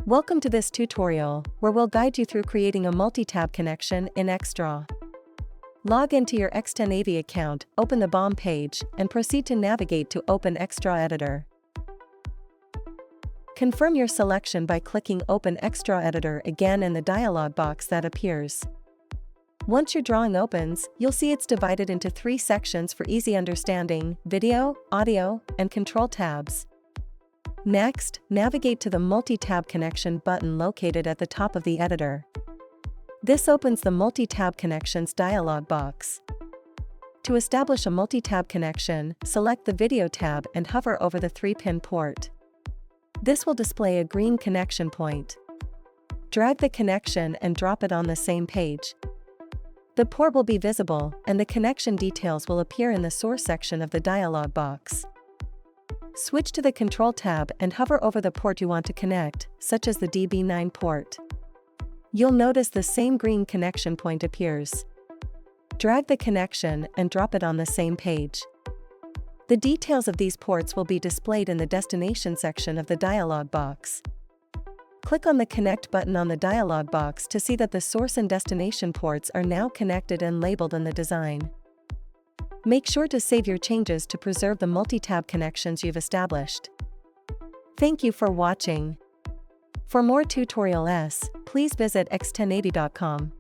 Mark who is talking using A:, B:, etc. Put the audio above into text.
A: Welcome to this tutorial, where we'll guide you through creating a multi-tab connection in Xdraw. Log into your Xtenavy account, open the BOM page, and proceed to navigate to Open Xdraw Editor. Confirm your selection by clicking Open Xdraw Editor again in the dialog box that appears. Once your drawing opens, you'll see it's divided into 3 sections for easy understanding: video, audio, and control tabs. Next, navigate to the Multi-Tab Connection button located at the top of the editor. This opens the Multi-Tab Connections dialog box. To establish a multi-tab connection, select the Video tab and hover over the 3-pin port. This will display a green connection point. Drag the connection and drop it on the same page. The port will be visible, and the connection details will appear in the Source section of the dialog box. Switch to the Control tab and hover over the port you want to connect, such as the DB9 port. You'll notice the same green connection point appears. Drag the connection and drop it on the same page. The details of these ports will be displayed in the Destination section of the dialog box. Click on the Connect button on the dialog box to see that the source and destination ports are now connected and labeled in the design. Make sure to save your changes to preserve the multi-tab connections you've established. Thank you for watching. For more tutorials, please visit xtenavy.com.